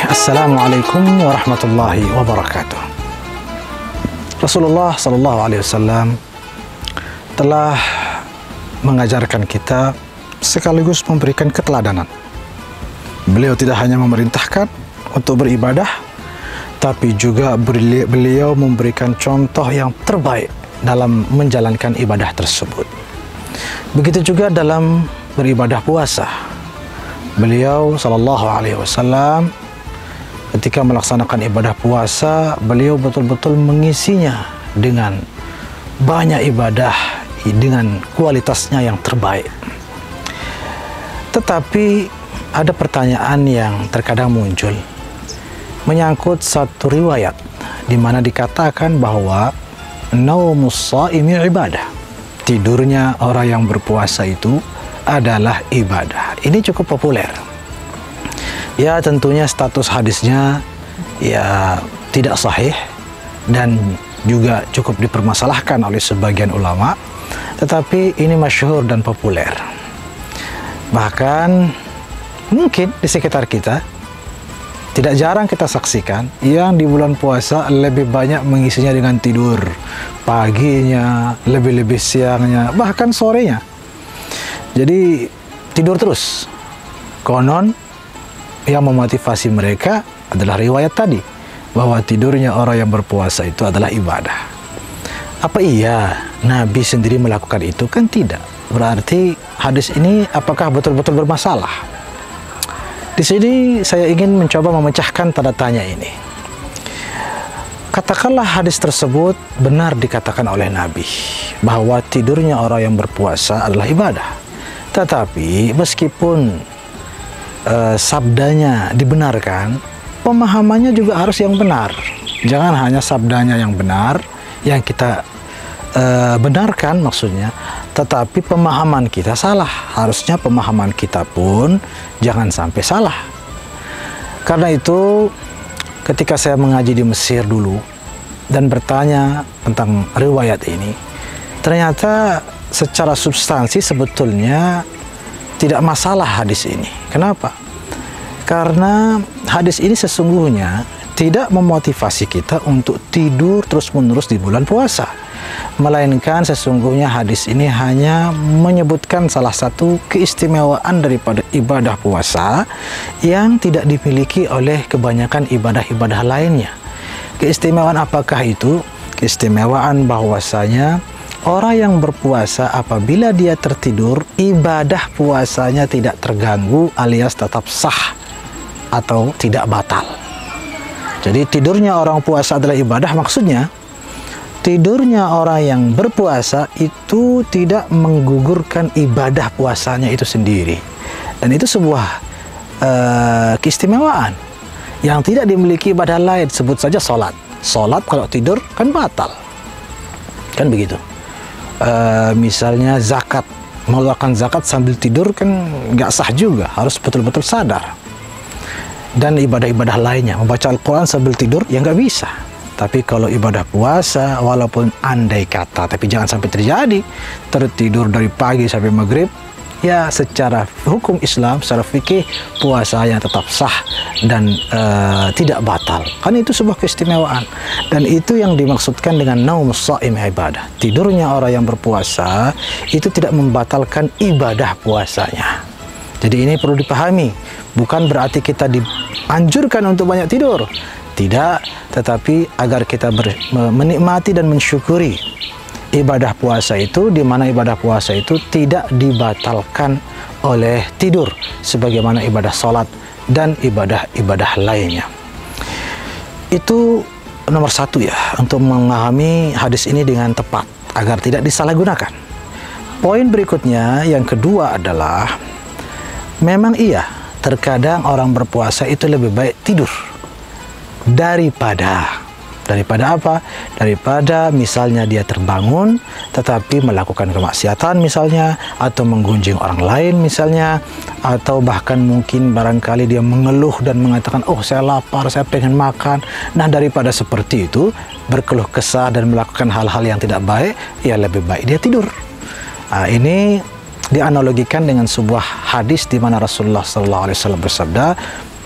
Assalamualaikum warahmatullahi wabarakatuh. Rasulullah sallallahu alaihi wasallam telah mengajarkan kita sekaligus memberikan keteladanan. Beliau tidak hanya memerintahkan untuk beribadah, tapi juga beliau memberikan contoh yang terbaik dalam menjalankan ibadah tersebut. Begitu juga dalam beribadah puasa. Beliau sallallahu alaihi wasallam ketika melaksanakan ibadah puasa, beliau betul-betul mengisinya dengan banyak ibadah dengan kualitasnya yang terbaik. Tetapi ada pertanyaan yang terkadang muncul menyangkut satu riwayat di mana dikatakan bahwa naumus shaimi ibadah. Tidurnya orang yang berpuasa itu adalah ibadah. Ini cukup populer. Ya, tentunya status hadisnya ya tidak sahih dan juga cukup dipermasalahkan oleh sebagian ulama, tetapi ini masyhur dan populer. Bahkan mungkin di sekitar kita tidak jarang kita saksikan yang di bulan puasa lebih banyak mengisinya dengan tidur, paginya, lebih-lebih siangnya, bahkan sorenya. Jadi tidur terus. Konon yang memotivasi mereka adalah riwayat tadi, bahwa tidurnya orang yang berpuasa itu adalah ibadah. Apa iya Nabi sendiri melakukan itu? Kan tidak. Berarti hadis ini apakah betul-betul bermasalah? Di sini saya ingin mencoba memecahkan tanda tanya ini. Katakanlah hadis tersebut benar dikatakan oleh Nabi bahwa tidurnya orang yang berpuasa adalah ibadah. Tetapi meskipun sabdanya dibenarkan, pemahamannya juga harus yang benar. Jangan hanya sabdanya yang benar yang kita benarkan maksudnya, tetapi pemahaman kita salah. Harusnya pemahaman kita pun jangan sampai salah. Karena itu ketika saya mengaji di Mesir dulu dan bertanya tentang riwayat ini, ternyata secara substansi sebetulnya tidak masalah hadis ini. Kenapa? Karena hadis ini sesungguhnya tidak memotivasi kita untuk tidur terus-menerus di bulan puasa, melainkan sesungguhnya hadis ini hanya menyebutkan salah satu keistimewaan daripada ibadah puasa yang tidak dimiliki oleh kebanyakan ibadah-ibadah lainnya. Keistimewaan apakah itu? Keistimewaan bahwasanya orang yang berpuasa apabila dia tertidur, ibadah puasanya tidak terganggu alias tetap sah atau tidak batal. Jadi tidurnya orang puasa adalah ibadah, maksudnya tidurnya orang yang berpuasa itu tidak menggugurkan ibadah puasanya itu sendiri. Dan itu sebuah keistimewaan yang tidak dimiliki ibadah lain. Sebut saja sholat. Sholat kalau tidur kan batal. Kan begitu. Misalnya zakat. Mengeluarkan zakat sambil tidur kan nggak sah juga. Harus betul-betul sadar. Dan ibadah-ibadah lainnya, membaca Al-Quran sambil tidur, ya nggak bisa. Tapi kalau ibadah puasa, walaupun andai kata, tapi jangan sampai terjadi, tertidur dari pagi sampai maghrib, ya secara hukum Islam, secara fikih, puasanya tetap sah dan tidak batal. Karena itu sebuah keistimewaan. Dan itu yang dimaksudkan dengan naumus shaim ibadah. Tidurnya orang yang berpuasa, itu tidak membatalkan ibadah puasanya. Jadi ini perlu dipahami. Bukan berarti kita dianjurkan untuk banyak tidur. Tidak, tetapi agar kita menikmati dan mensyukuri ibadah puasa itu, di mana ibadah puasa itu tidak dibatalkan oleh tidur, sebagaimana ibadah sholat dan ibadah-ibadah lainnya. Itu nomor satu ya, untuk memahami hadis ini dengan tepat, agar tidak disalahgunakan. Poin berikutnya, yang kedua adalah, memang iya, terkadang orang berpuasa itu lebih baik tidur daripada apa? Daripada misalnya dia terbangun tetapi melakukan kemaksiatan misalnya, atau menggunjing orang lain misalnya, atau bahkan mungkin barangkali dia mengeluh dan mengatakan, oh saya lapar, saya pengen makan. Nah, daripada seperti itu berkeluh kesah dan melakukan hal-hal yang tidak baik, ya lebih baik dia tidur. Nah, ini dianalogikan dengan sebuah hadis di mana Rasulullah SAW bersabda,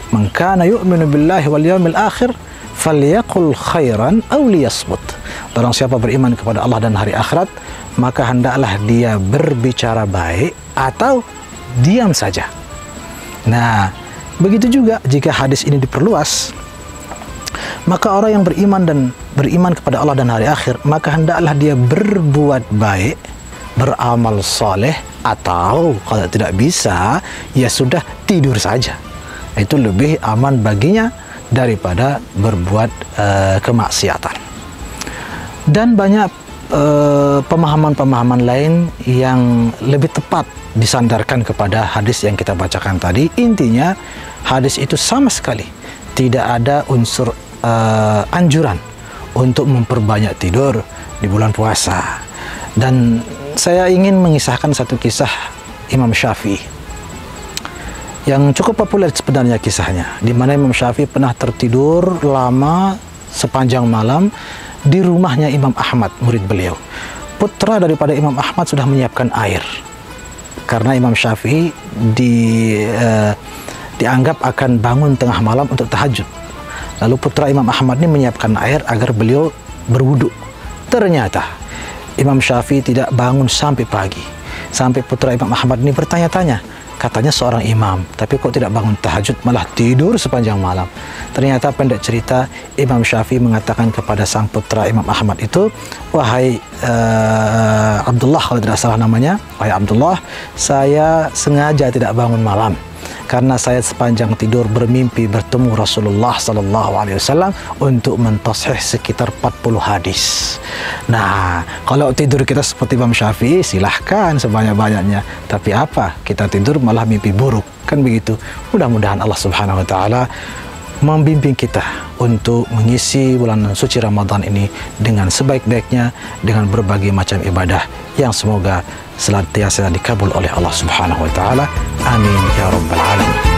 Man kana yu'minu billahi wal yawmil akhir falyaqul khairan aw liyasmut. Barang siapa beriman kepada Allah dan hari akhirat, maka hendaklah dia berbicara baik atau diam saja. Nah, begitu juga jika hadis ini diperluas, maka orang yang beriman kepada Allah dan hari akhir, maka hendaklah dia berbuat baik, beramal soleh, atau kalau tidak bisa, ya sudah tidur saja. Itu lebih aman baginya daripada berbuat kemaksiatan. Dan banyak pemahaman-pemahaman lain yang lebih tepat disandarkan kepada hadis yang kita bacakan tadi. Intinya, hadis itu sama sekali tidak ada unsur anjuran untuk memperbanyak tidur di bulan puasa. Dan saya ingin mengisahkan satu kisah Imam Syafi'i yang cukup populer sebenarnya kisahnya, di mana Imam Syafi'i pernah tertidur lama sepanjang malam di rumahnya Imam Ahmad, murid beliau. Putra daripada Imam Ahmad sudah menyiapkan air, karena Imam Syafi'i dianggap akan bangun tengah malam untuk tahajud. Lalu putra Imam Ahmad ini menyiapkan air agar beliau berwudu. Ternyata Imam Syafi'i tidak bangun sampai pagi, sampai putra Imam Ahmad ini bertanya-tanya, katanya seorang imam, tapi kok tidak bangun tahajud, malah tidur sepanjang malam. Ternyata pendek cerita, Imam Syafi'i mengatakan kepada sang putra Imam Ahmad itu, wahai Abdullah, kalau tidak salah namanya, wahai Abdullah, saya sengaja tidak bangun malam karena saya sepanjang tidur bermimpi bertemu Rasulullah SAW untuk mentashih sekitar 40 hadis. Nah, kalau tidur kita seperti Imam Syafi'i, silahkan sebanyak-banyaknya. Tapi apa? Kita tidur malah mimpi buruk. Kan begitu. Mudah-mudahan Allah Subhanahu Wa Ta'ala membimbing kita untuk mengisi bulan suci Ramadan ini dengan sebaik-baiknya, dengan berbagai macam ibadah yang semoga senantiasa dikabul oleh Allah Subhanahu Wa Ta'ala. Amin ya rabbal alamin.